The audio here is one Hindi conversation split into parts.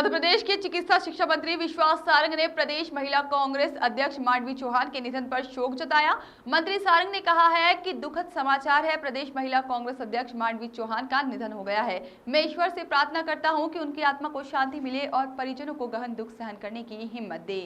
मध्य प्रदेश के चिकित्सा शिक्षा मंत्री विश्वास सारंग ने प्रदेश महिला कांग्रेस अध्यक्ष मांडवी चौहान के निधन पर शोक जताया। मंत्री सारंग ने कहा है कि दुखद समाचार है, प्रदेश महिला कांग्रेस अध्यक्ष मांडवी चौहान का निधन हो गया है। मैं ईश्वर से प्रार्थना करता हूं कि उनकी आत्मा को शांति मिले और परिजनों को गहन दुख सहन करने की हिम्मत दे।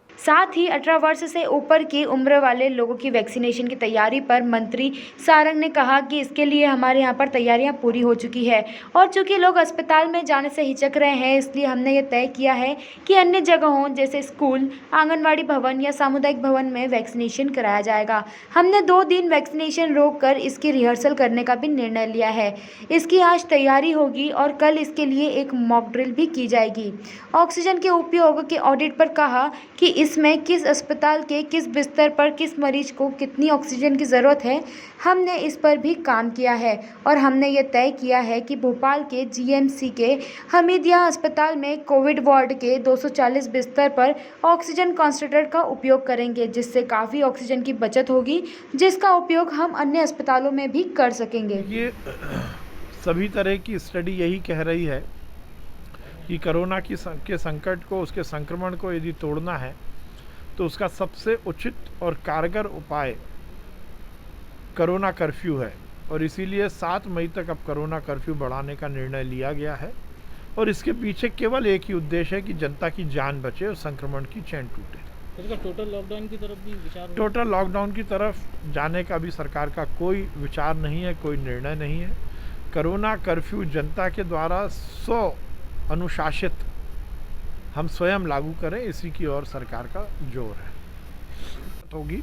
साथ ही 18 वर्ष से ऊपर की उम्र वाले लोगों की वैक्सीनेशन की तैयारी पर मंत्री सारंग ने कहा कि इसके लिए हमारे यहाँ पर तैयारियां पूरी हो चुकी है और चूंकि लोग अस्पताल में जाने से हिचक रहे हैं, इसलिए हमने ये तय किया है कि अन्य जगहों जैसे स्कूल, आंगनवाड़ी भवन या सामुदायिक भवन में वैक्सीनेशन कराया जाएगा। हमने 2 दिन वैक्सीनेशन रोककर इसकी रिहर्सल करने का भी निर्णय लिया है। इसकी आज तैयारी होगी और कल इसके लिए एक मॉक ड्रिल भी की जाएगी। ऑक्सीजन के उपयोग के ऑडिट पर कहा कि इसमें किस अस्पताल के किस बिस्तर पर किस मरीज को कितनी ऑक्सीजन की ज़रूरत है, हमने इस पर भी काम किया है और हमने ये तय किया है कि भोपाल के जीएमसी के हमीदिया अस्पताल में कोविड वार्ड के 240 बिस्तर पर ऑक्सीजन कॉन्सेंट्रेटर का उपयोग करेंगे, जिससे काफ़ी ऑक्सीजन की बचत होगी, जिसका उपयोग हम अन्य अस्पतालों में भी कर सकेंगे। ये सभी तरह की स्टडी यही कह रही है कि कोरोना के संकट को, उसके संक्रमण को यदि तोड़ना है तो उसका सबसे उचित और कारगर उपाय कोरोना कर्फ्यू है और इसीलिए 7 मई तक अब कोरोना कर्फ्यू बढ़ाने का निर्णय लिया गया है और इसके पीछे केवल एक ही उद्देश्य है कि जनता की जान बचे और संक्रमण की चेन टूटे। इसका टोटल लॉकडाउन की तरफ भी विचार टोटल लॉकडाउन की तरफ जाने का भी सरकार का कोई विचार नहीं है, कोई निर्णय नहीं है। कोरोना कर्फ्यू जनता के द्वारा अनुशासित हम स्वयं लागू करें, इसी की ओर सरकार का जोर है होगी,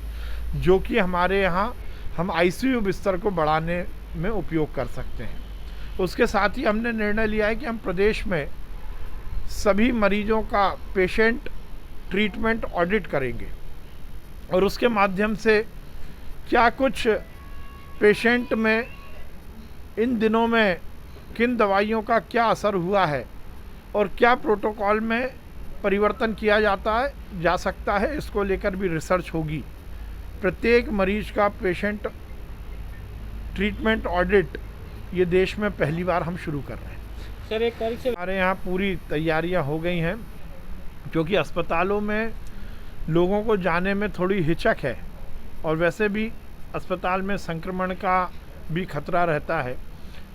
जो कि हमारे यहाँ हम आईसीयू बिस्तर को बढ़ाने में उपयोग कर सकते हैं। उसके साथ ही हमने निर्णय लिया है कि हम प्रदेश में सभी मरीजों का पेशेंट ट्रीटमेंट ऑडिट करेंगे और उसके माध्यम से क्या कुछ पेशेंट में इन दिनों में किन दवाइयों का क्या असर हुआ है और क्या प्रोटोकॉल में परिवर्तन किया जा सकता है, इसको लेकर भी रिसर्च होगी। प्रत्येक मरीज का पेशेंट ट्रीटमेंट ऑडिट ये देश में पहली बार हम शुरू कर रहे हैं। सर, 1 तारीख से हमारे यहाँ पूरी तैयारियां हो गई हैं, क्योंकि अस्पतालों में लोगों को जाने में थोड़ी हिचक है और वैसे भी अस्पताल में संक्रमण का भी खतरा रहता है।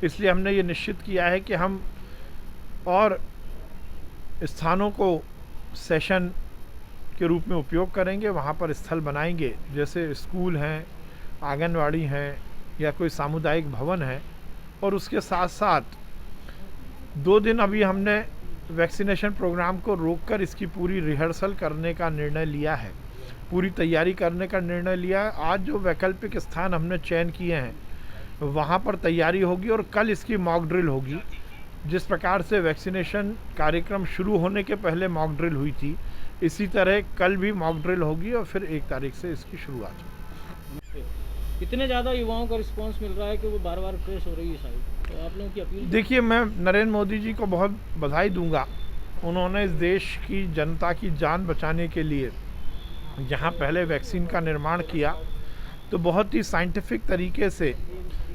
इसलिए हमने ये निश्चित किया है कि हम और स्थानों को सेशन के रूप में उपयोग करेंगे, वहाँ पर स्थल बनाएंगे, जैसे स्कूल हैं, आंगनवाड़ी हैं या कोई सामुदायिक भवन है। और उसके साथ साथ 2 दिन अभी हमने वैक्सीनेशन प्रोग्राम को रोककर इसकी पूरी रिहर्सल करने का निर्णय लिया है, पूरी तैयारी करने का निर्णय लिया है। आज जो वैकल्पिक स्थान हमने चयन किए हैं वहाँ पर तैयारी होगी और कल इसकी मॉक ड्रिल होगी। जिस प्रकार से वैक्सीनेशन कार्यक्रम शुरू होने के पहले मॉक ड्रिल हुई थी, इसी तरह कल भी मॉक ड्रिल होगी और फिर 1 तारीख से इसकी शुरुआत होगी। इतने ज़्यादा युवाओं का रिस्पांस मिल रहा है कि वो बार-बार ट्रेस हो रही है साइड, तो आप लोगों की अपील? देखिए, मैं नरेंद्र मोदी जी को बहुत बधाई दूंगा। उन्होंने इस देश की जनता की जान बचाने के लिए जहां पहले वैक्सीन का निर्माण किया तो बहुत ही साइंटिफिक तरीके से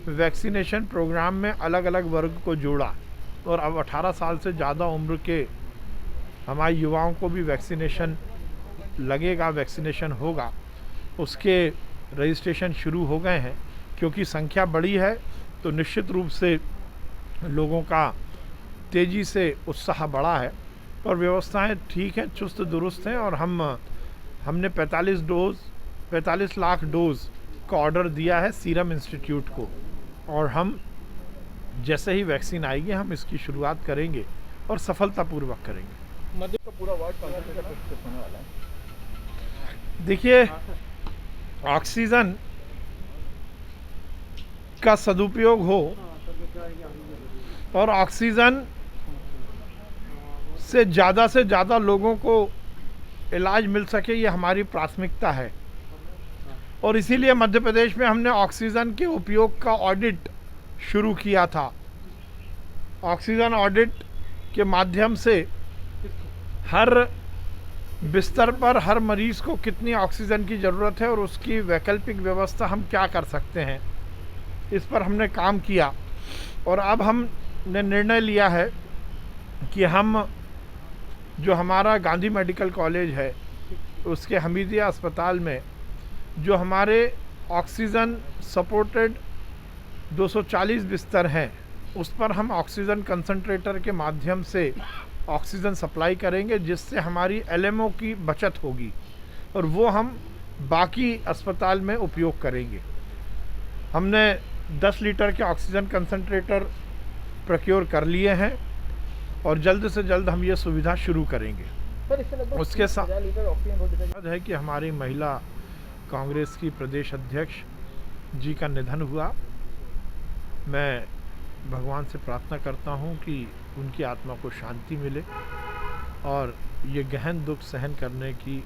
वैक्सीनेशन प्रोग्राम में अलग अलग वर्ग को जोड़ा और अब 18 साल से ज़्यादा उम्र के हमारे युवाओं को भी वैक्सीनेशन लगेगा, वैक्सीनेशन होगा। उसके रजिस्ट्रेशन शुरू हो गए हैं। क्योंकि संख्या बड़ी है तो निश्चित रूप से लोगों का तेज़ी से उत्साह बढ़ा है और व्यवस्थाएं ठीक हैं, चुस्त दुरुस्त हैं और हमने 45 लाख डोज का ऑर्डर दिया है सीरम इंस्टीट्यूट को और हम जैसे ही वैक्सीन आएगी हम इसकी शुरुआत करेंगे और सफलतापूर्वक करेंगे। मध्य का पूरा वार्ड होने वाला है। देखिए, ऑक्सीजन का सदुपयोग हो और ऑक्सीजन से ज़्यादा लोगों को इलाज मिल सके, ये हमारी प्राथमिकता है और इसीलिए मध्य प्रदेश में हमने ऑक्सीजन के उपयोग का ऑडिट शुरू किया था। ऑक्सीजन ऑडिट के माध्यम से हर बिस्तर पर हर मरीज़ को कितनी ऑक्सीजन की ज़रूरत है और उसकी वैकल्पिक व्यवस्था हम क्या कर सकते हैं, इस पर हमने काम किया और अब हमने निर्णय लिया है कि हम जो हमारा गांधी मेडिकल कॉलेज है उसके हमीदिया अस्पताल में जो हमारे ऑक्सीजन सपोर्टेड 240 बिस्तर हैं उस पर हम ऑक्सीजन कंसंट्रेटर के माध्यम से ऑक्सीजन सप्लाई करेंगे, जिससे हमारी एलएमओ की बचत होगी और वो हम बाकी अस्पताल में उपयोग करेंगे। हमने 10 लीटर के ऑक्सीजन कंसंट्रेटर प्रोक्योर कर लिए हैं और जल्द से जल्द हम ये सुविधा शुरू करेंगे। उसके साथ है कि हमारी महिला कांग्रेस की प्रदेश अध्यक्ष जी का निधन हुआ। मैं भगवान से प्रार्थना करता हूं कि उनकी आत्मा को शांति मिले और ये गहन दुख सहन करने की